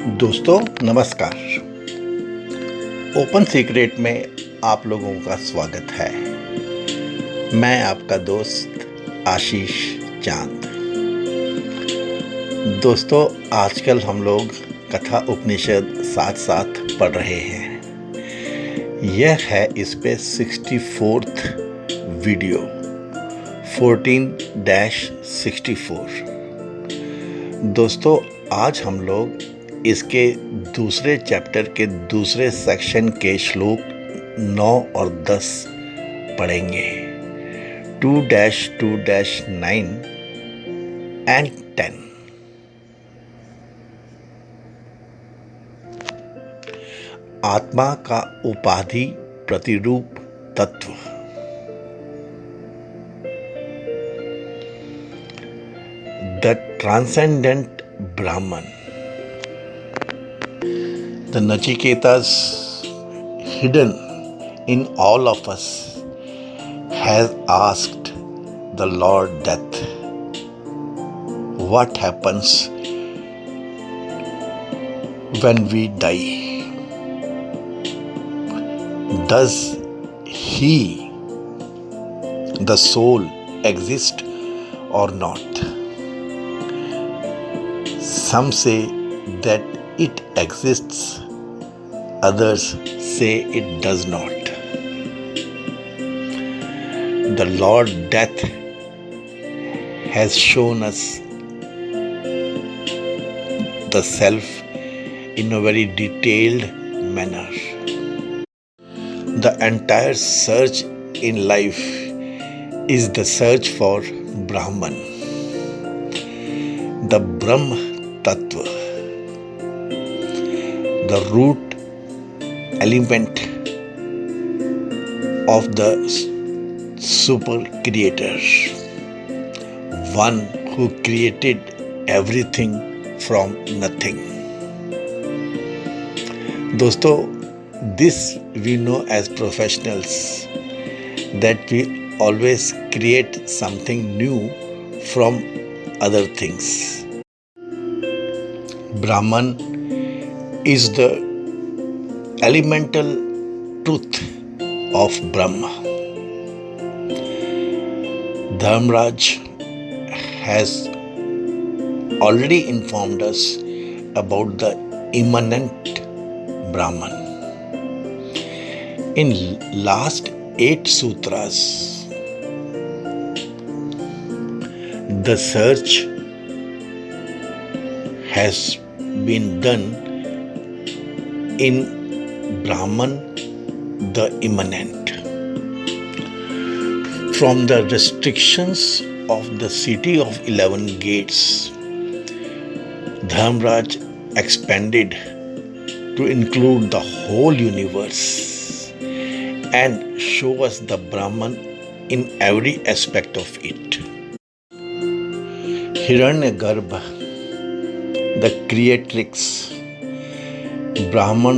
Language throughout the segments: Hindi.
दोस्तों नमस्कार। ओपन सीक्रेट में आप लोगों का स्वागत है। मैं आपका दोस्त आशीष चांद। दोस्तों आजकल हम लोग कथा उपनिषद साथ साथ पढ़ रहे हैं। यह है इस पे 64th वीडियो 14-64। दोस्तों आज हम लोग इसके दूसरे चैप्टर के दूसरे सेक्शन के श्लोक 9 और 10 पढ़ेंगे। 2-2-9 एंड 10। आत्मा का उपाधि प्रतिरूप तत्व। द ट्रांसेंडेंट ब्राह्मण। The Nachiketas hidden in all of us has asked the Lord Death, what happens when we die? Does he, the soul, exist or not? Some say that it exists, others say it does not. The Lord Death has shown us the self in a very detailed manner. The entire search in life is the search for Brahman, the Brahm Tattva, the root element of the super creator, one who created everything from nothing. दोस्तों, this we know as professionals that we always create something new from other things. Brahman is the elemental truth of Brahma. Dharmaraj has already informed us about the immanent Brahman. In last 8 sutras, the search has been done in Brahman, the immanent. From the restrictions of the city of 11 gates, Dharmaraj expanded to include the whole universe and show us the Brahman in every aspect of it. Hiranyagarbha, the creatrix, ब्राह्मण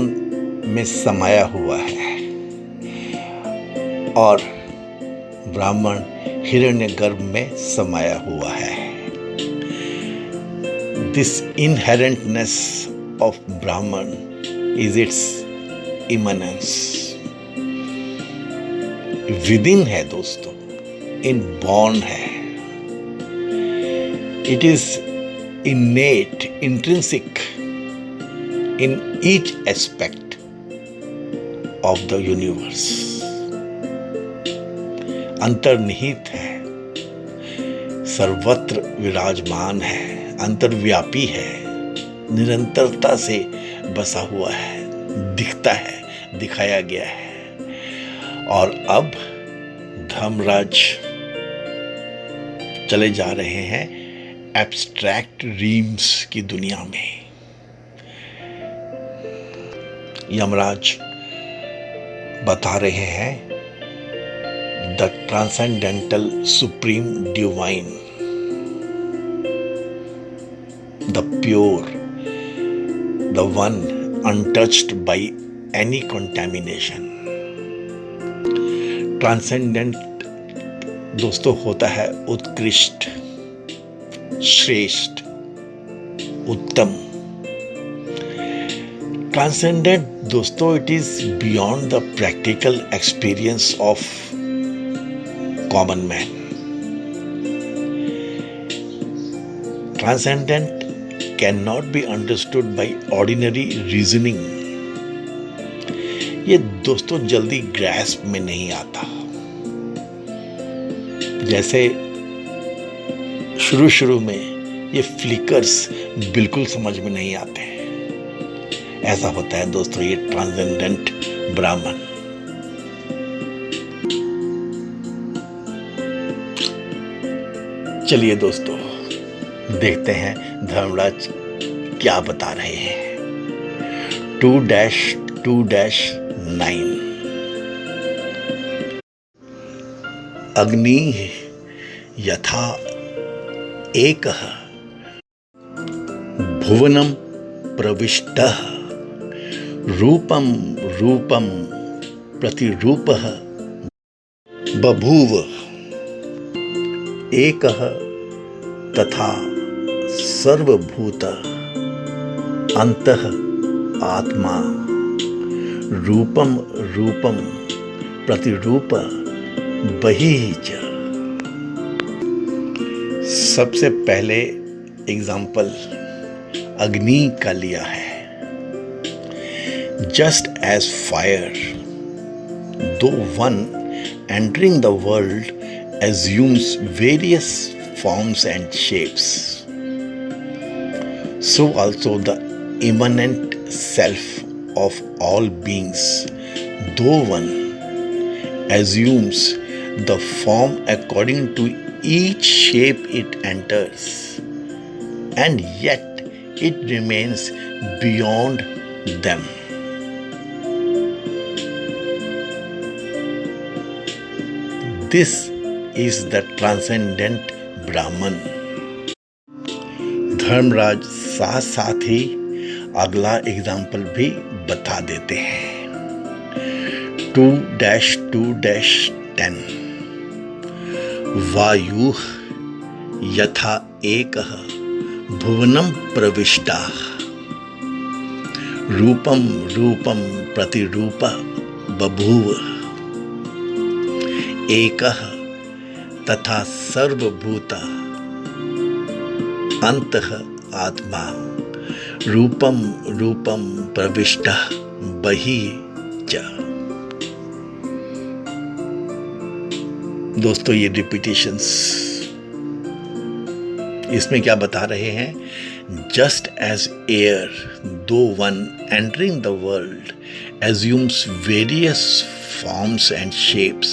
में समाया हुआ है और ब्राह्मण हिरण्यगर्भ में समाया हुआ है। This inherentness of Brahman is its immanence. Within है दोस्तों, inborn है. It is innate, intrinsic in each aspect of the universe. अंतर्निहित है, सर्वत्र विराजमान है, अंतर्व्यापी है, निरंतरता से बसा हुआ है, दिखता है, दिखाया गया है। और अब धर्मराज चले जा रहे हैं एब्स्ट्रैक्ट रीम्स की दुनिया में। यमराज बता रहे हैं the transcendental supreme divine, the pure, the one untouched by any contamination. Transcendent दोस्तों होता है उत्कृष्ट, श्रेष्ठ, उत्तम, ट्रांसेंडेंट दोस्तों, it is beyond the practical experience of common man. Transcendent can not be understood by ordinary reasoning. ये दोस्तों जल्दी ग्रैस्प में नहीं आता. जैसे शुरू में ये फ्लिकर्स बिल्कुल समझ में नहीं आते हैं, ऐसा होता है दोस्तों ये ट्रांसेंडेंट ब्राह्मण. चलिए दोस्तों देखते हैं धर्मराज क्या बता रहे हैं. 2-2-9 अग्नि यथा एकः भुवनं प्रविष्टः रूपं रूपं प्रतिरूपः बभूव. एकः तथा सर्वभूत अंतः आत्मा रूपम रूपम प्रतिरूप बहिः च. सबसे पहले एग्जाम्पल अग्नि का लिया है. जस्ट एज फायर, दो one entering the world assumes various forms and shapes, so also the immanent self of all beings, though one, assumes the form according to each shape it enters, and yet it remains beyond them. This is the transcendent Brahman. Dharmaraj साथ साथ ही अगला एग्जाम्पल भी बता देते हैं. 2-2-10 वायु यथा एकः भुवनं प्रविष्टः रूपं रूपं प्रतिरूप बभूव. एकः तथा सर्वभूत अंतः आत्मा रूपम रूपम प्रविष्टः बहिः च. दोस्तों ये रिपीटेशंस इसमें क्या बता रहे हैं? जस्ट एज एयर दो one entering the world assumes various forms and shapes,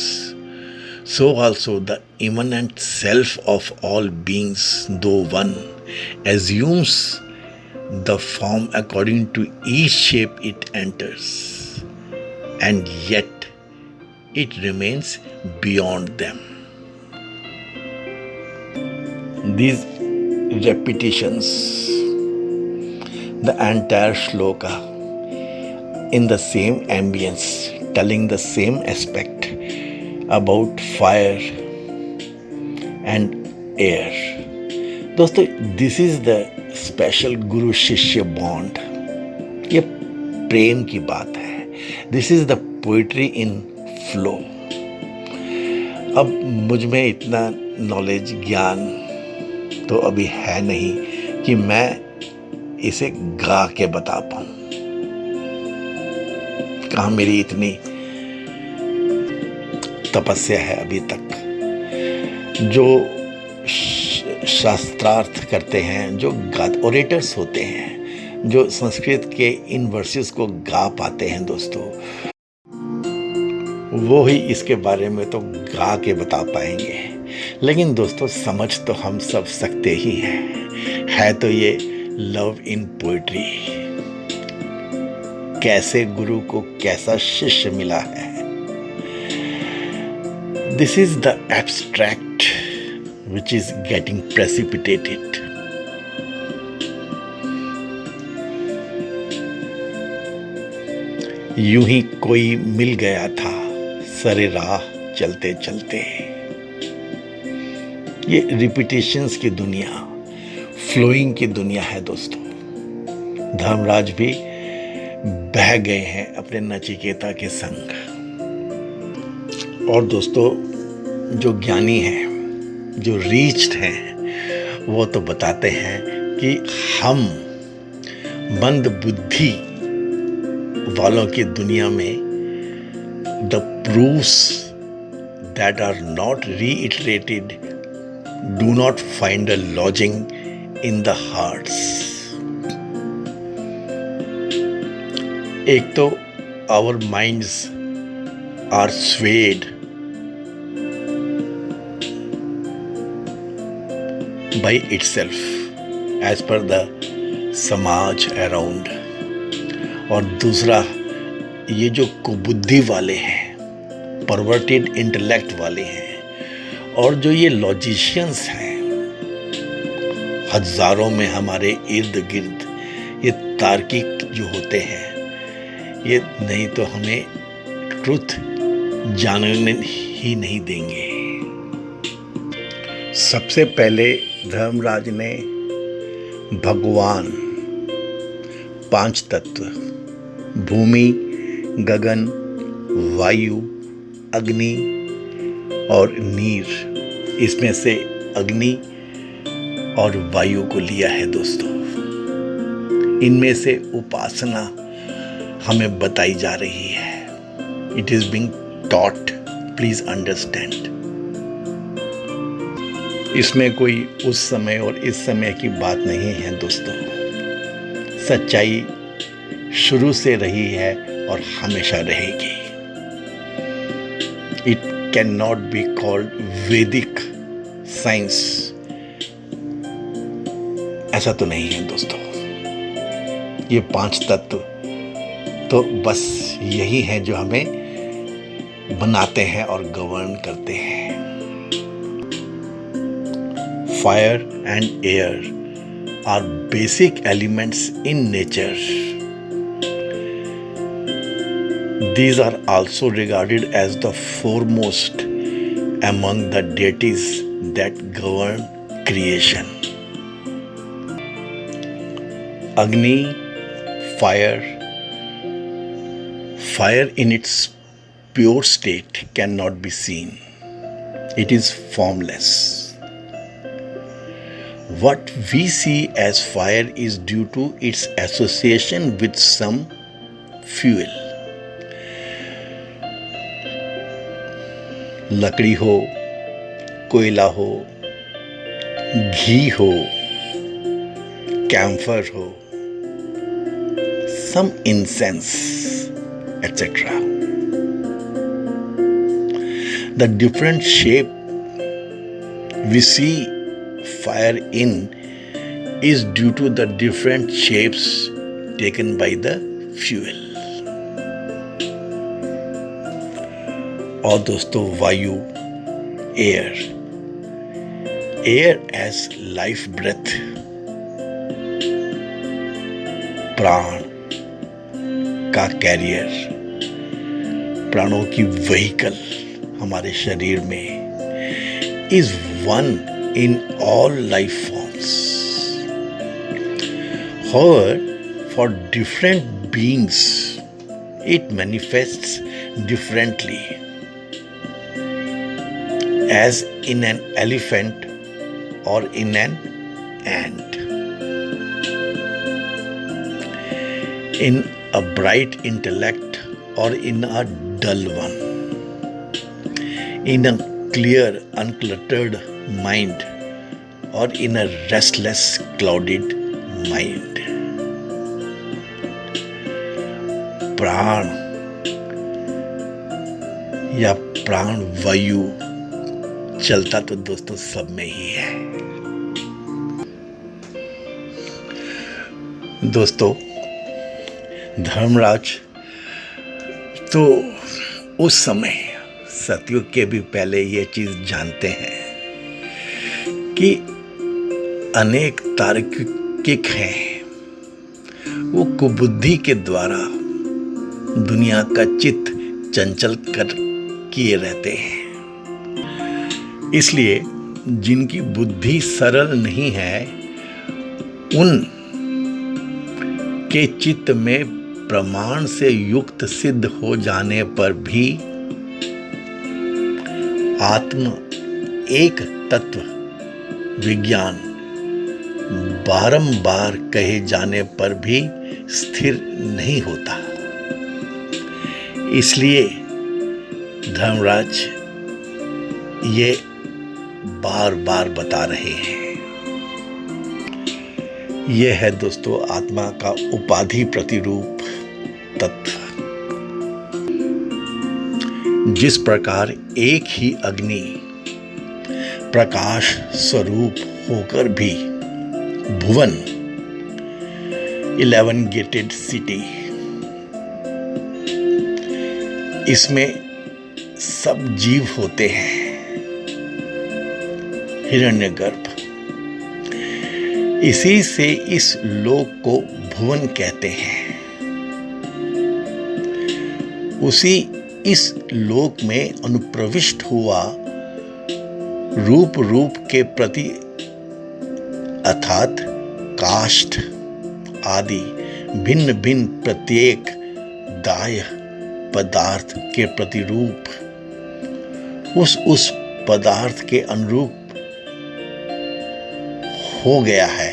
so also the immanent self of all beings, though one, assumes the form according to each shape it enters, and yet it remains beyond them. These repetitions, the entire shloka, in the same ambience, telling the same aspect about fire and air. दोस्तों दिस इज द स्पेशल गुरु शिष्य बॉन्ड. ये प्रेम की बात है. This is the poetry in flow. अब मुझ में इतना नॉलेज ज्ञान तो अभी है नहीं कि मैं इसे गा के बता पाऊं. कहाँ मेरी इतनी तपस्या है अभी तक. जो शास्त्रार्थ करते हैं, जो ओरेटर्स होते हैं, जो संस्कृत के इन वर्सेस को गा पाते हैं दोस्तों, वो ही इसके बारे में तो गा के बता पाएंगे. लेकिन दोस्तों समझ तो हम सब सकते ही हैं. है तो ये लव इन पोइट्री. कैसे गुरु को कैसा शिष्य मिला है. This is the abstract which is getting precipitated. यूं ही कोई मिल गया था सरे राह चलते चलते. ये रिपीटेशंस की दुनिया, फ्लोइंग की दुनिया है दोस्तों. धर्मराज भी बह गए हैं अपने नचिकेता के संग। और दोस्तों, जो ज्ञानी हैं, जो रीच्ड हैं, वो तो बताते हैं कि हम मंद बुद्धि वालों की दुनिया में the proofs that are not reiterated do not find a lodging in the hearts. एक तो our minds are swayed by itself as per the samaj around. और दूसरा, ये जो कुबुद्धि वाले हैं, परवर्टेड इंटेलेक्ट वाले हैं, और जो ये लॉजिशियंस हैं हजारों में हमारे इर्द गिर्द, ये तार्किक जो होते हैं, ये नहीं तो हमें ट्रुथ जानने ही नहीं देंगे। सबसे पहले धर्मराज ने भगवान, पांच तत्व, भूमि, गगन, वायु, अग्नि और नीर, इसमें से अग्नि और वायु को लिया है दोस्तों। इनमें से उपासना हमें बताई जा रही है। It is being taught, please understand. इसमें कोई उस समय और इस समय की बात नहीं है दोस्तों। सच्चाई शुरू से रही है और हमेशा रहेगी। It can not be called वैदिक साइंस, ऐसा तो नहीं है दोस्तों। ये पांच तत्व तो बस यही है जो हमें बनाते हैं और गवर्न करते हैं। Fire and air are basic elements in nature. These are also regarded as the foremost among the deities that govern creation. Agni, fire in its pure state cannot be seen. It is formless. What we see as fire is due to its association with some fuel. लकड़ी हो, कोयला हो, घी हो, कैम्फर हो, some incense, etc. The different shape we see fire in is due to the different shapes taken by the fuel. और दोस्तों, वायु, एयर as life breath, प्राण का कैरियर, प्राणों की व्हीकल हमारे शरीर में, is one in all life forms. However, for different beings, it manifests differently. As in an elephant or in an ant. In a bright intellect or in a dull one. In a clear, uncluttered mind or in a restless, clouded mind. प्राण या प्राण वायु चलता तो दोस्तों सब में ही है। दोस्तों, धर्मराज तो उस समय सतयुग के भी पहले ये चीज जानते हैं कि अनेक तार्किक हैं, वो कुबुद्धि के द्वारा दुनिया का चित्त चंचल कर किए रहते हैं। इसलिए जिनकी बुद्धि सरल नहीं है, उन के चित्त में प्रमाण से युक्त सिद्ध हो जाने पर भी आत्म एक तत्व विज्ञान बारंबार कहे जाने पर भी स्थिर नहीं होता। इसलिए धर्मराज ये बार बार बता रहे हैं। यह है दोस्तों आत्मा का उपाधि प्रतिरूप तत्व। जिस प्रकार एक ही अग्नि प्रकाश स्वरूप होकर भी भुवन 11 गेटेड सिटी, इसमें सब जीव होते हैं, हिरण्यगर्भ, इसी से इस लोक को भुवन कहते हैं। उसी इस लोक में अनुप्रविष्ट हुआ रूप के प्रति अर्थात काष्ठ आदि भिन्न भिन्न प्रत्येक दाह्य पदार्थ के प्रतिरूप उस पदार्थ के अनुरूप हो गया है,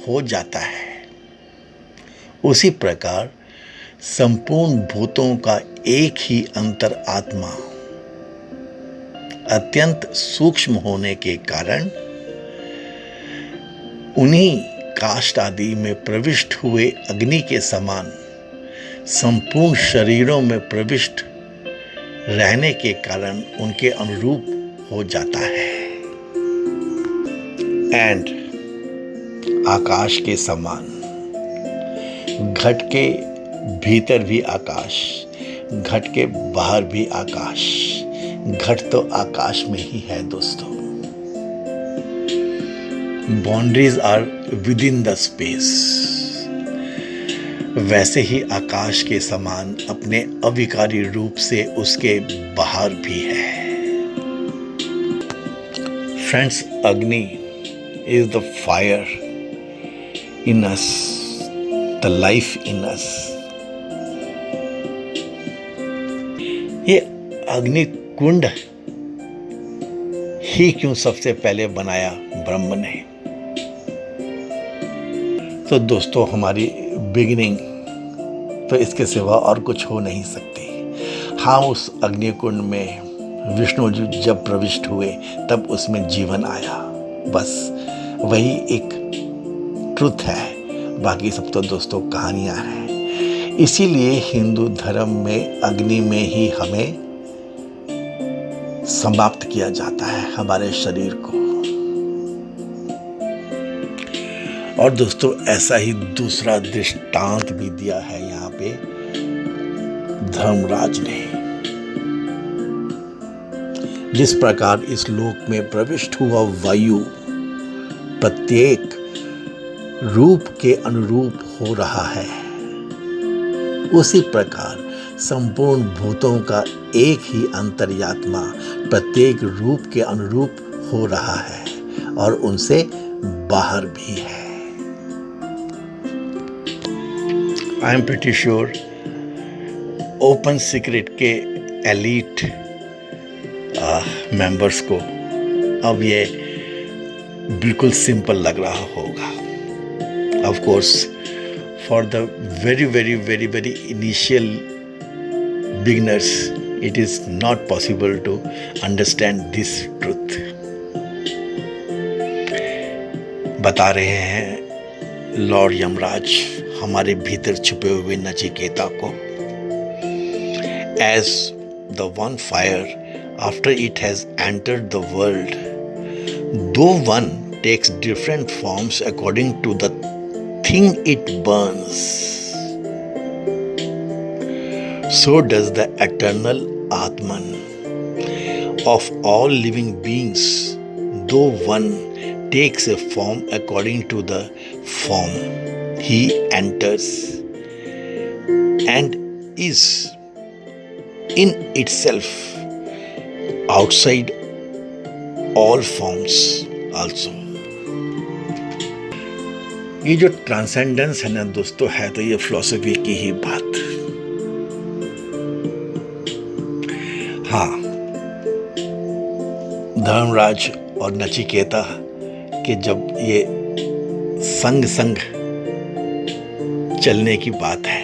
हो जाता है। उसी प्रकार संपूर्ण भूतों का एक ही अंतर आत्मा अत्यंत सूक्ष्म होने के कारण उन्हीं काष्ठ आदि में प्रविष्ट हुए अग्नि के समान संपूर्ण शरीरों में प्रविष्ट रहने के कारण उनके अनुरूप हो जाता है। एंड आकाश के समान घट के भीतर भी आकाश, घट के बाहर भी आकाश, घट तो आकाश में ही है दोस्तों। Boundaries are within the space. वैसे ही आकाश के समान अपने अविकारी रूप से उसके बाहर भी है। फ्रेंड्स, अग्नि is the fire in us, the life in us. ये अग्नि कुंड ही क्यों सबसे पहले बनाया ब्रह्म ने? तो दोस्तों, हमारी बिगिनिंग तो इसके सिवा और कुछ हो नहीं सकती। हाँ, उस अग्निकुंड में विष्णु जी जब प्रविष्ट हुए तब उसमें जीवन आया, बस वही एक ट्रुथ है। बाकी सब तो दोस्तों कहानियां हैं। इसीलिए हिंदू धर्म में अग्नि में ही हमें समाप्त किया जाता है, हमारे शरीर को। और दोस्तों, ऐसा ही दूसरा दृष्टांत भी दिया है यहाँ पे धर्मराज ने। जिस प्रकार इस लोक में प्रविष्ट हुआ वायु प्रत्येक रूप के अनुरूप हो रहा है, उसी प्रकार संपूर्ण भूतों का एक ही अंतर्यात्मा प्रत्येक रूप के अनुरूप हो रहा है और उनसे बाहर भी है। I am pretty sure open secret के एलीट मेंबर्स को अब ये बिल्कुल सिंपल लग रहा होगा। Of course, for the very initial beginners, it is not possible to understand this truth. बता रहे हैं लॉर्ड यमराज हमारे भीतर छुपे हुए नचिकेता को। As the one fire, after it has entered the world, though one takes different forms according to the thing it burns, so does the eternal Atman of all living beings, though one takes a form according to the form he enters, and is in itself outside all forms also. ये जो ट्रांसेंडेंस है ना दोस्तों, है तो ये फिलॉसफी की ही बात। हाँ, धर्मराज और नचिकेता के जब ये संग संग चलने की बात है,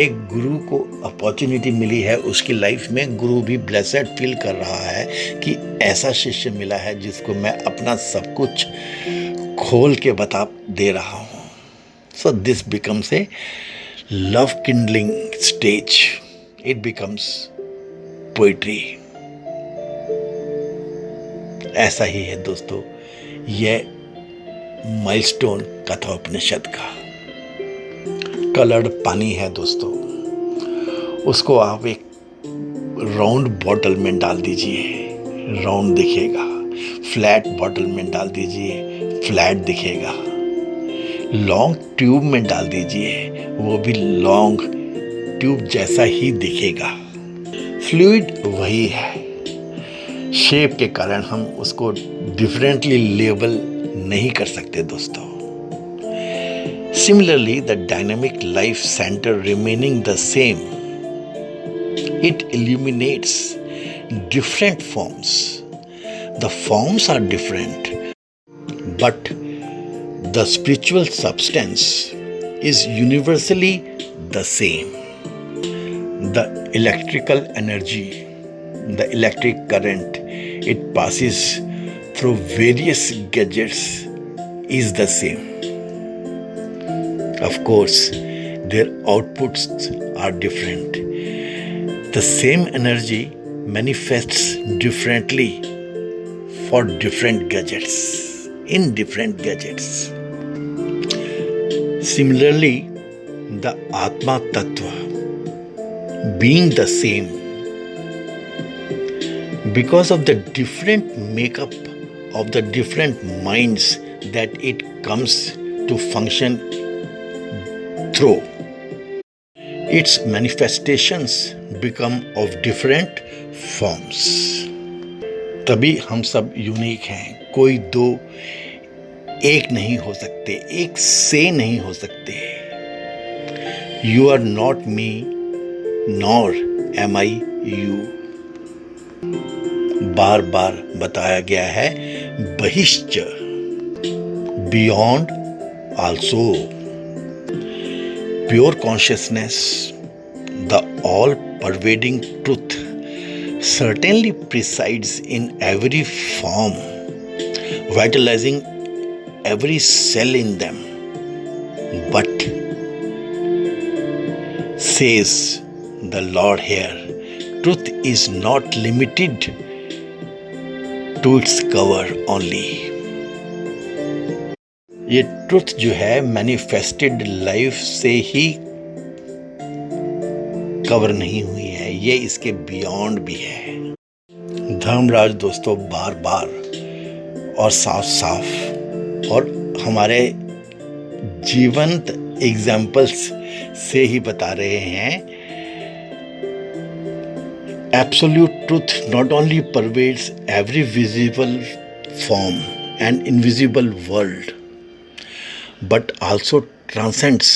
एक गुरु को अपॉर्चुनिटी मिली है उसकी लाइफ में, गुरु भी ब्लेसेड फील कर रहा है कि ऐसा शिष्य मिला है जिसको मैं अपना सब कुछ खोल के बता दे रहा हूँ। So this becomes a love Kindling stage, it becomes poetry. ऐसा ही है दोस्तों यह माइलस्टोन कठोपनिषद का। कलर्ड पानी है दोस्तों, उसको आप एक राउंड बॉटल में डाल दीजिए, राउंड दिखेगा। फ्लैट बॉटल में डाल दीजिए, फ्लैट दिखेगा। लॉन्ग ट्यूब में डाल दीजिए, वो भी लॉन्ग ट्यूब जैसा ही दिखेगा। फ्लूइड वही है, शेप के कारण हम उसको डिफरेंटली लेबल नहीं कर सकते दोस्तों। Similarly, the dynamic life center remaining the same, it illuminates different forms. The forms are different, but the spiritual substance is universally the same. The electrical energy, the electric current, it passes through various gadgets is the same. Of course, their outputs are different. The same energy manifests differently for different gadgets, in different gadgets. Similarly, the Atma Tattva, being the same, because of the different makeup of the different minds that it comes to function through, its manifestations become of different forms. तभी हम सब यूनिक हैं, कोई दो एक नहीं हो सकते, एक से नहीं हो सकते। You are not me, nor am I you. बार बार बताया गया है बहिश्च, beyond also. Pure consciousness, the all-pervading truth, certainly presides in every form, vitalizing every cell in them. But, says the Lord here, truth is not limited to its cover only. ये ट्रुथ जो है मैनिफेस्टेड लाइफ से ही कवर नहीं हुई है, ये इसके बियॉन्ड भी है। धर्मराज दोस्तों बार बार और साफ साफ और हमारे जीवंत एग्जाम्पल्स से ही बता रहे हैं, absolute truth not only pervades every visible form and invisible world, but also transcends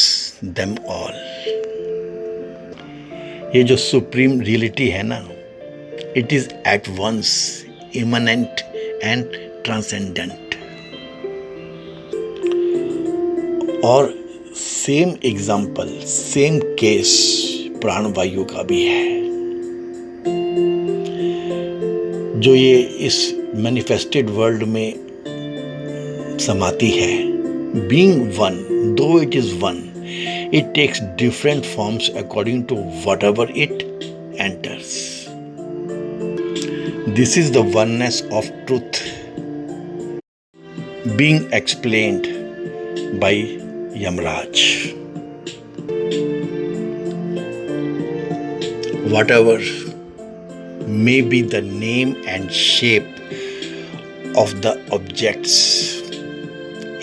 them all. ये जो सुप्रीम रियलिटी है ना, it is at once immanent and transcendent. और सेम एग्जाम्पल, सेम केस प्राणवायु का भी है, जो ये इस मैनिफेस्टेड वर्ल्ड में समाती है। Being one, though it is one, it takes different forms according to whatever it enters. This is the oneness of truth being explained by Yamraj. Whatever may be the name and shape of the objects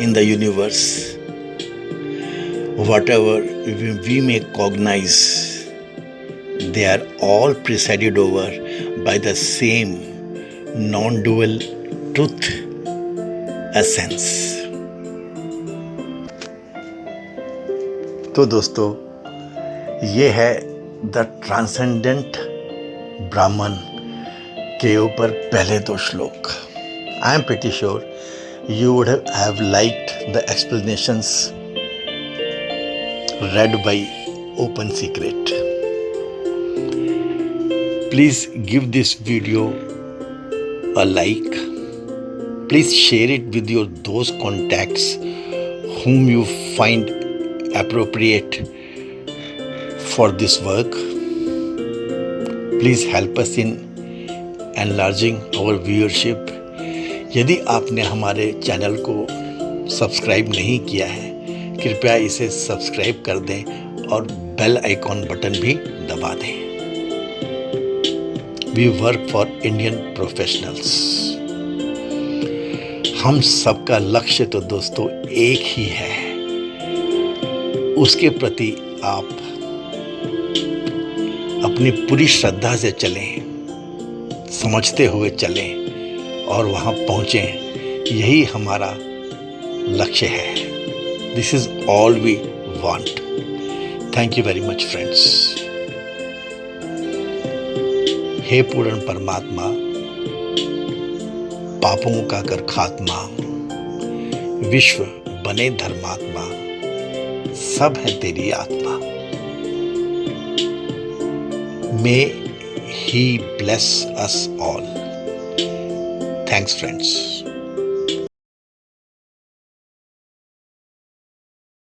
in the universe, whatever we may cognize, they are all presided over by the same non-dual truth essence. तो दोस्तों, ये है द ट्रांसेंडेंट ब्राह्मण के ऊपर पहले 2 श्लोक। I am pretty sure you would have liked the explanations read by Open Secret. Please give this video a like. Please share it with your those contacts whom you find appropriate for this work. Please help us in enlarging our viewership. यदि आपने हमारे चैनल को सब्सक्राइब नहीं किया है, कृपया इसे सब्सक्राइब कर दें और बेल आइकॉन बटन भी दबा दें। We work for Indian professionals. हम सबका लक्ष्य तो दोस्तों एक ही है, उसके प्रति आप अपनी पूरी श्रद्धा से चलें, समझते हुए चलें और वहाँ पहुँचें। यही हमारा लक्ष्य है। This is all we want. Thank you very much friends. हे पूर्ण परमात्मा, पापों का कर खात्मा, विश्व बने धर्मात्मा, सब है तेरी आत्मा। May he bless us all. Thanks, friends.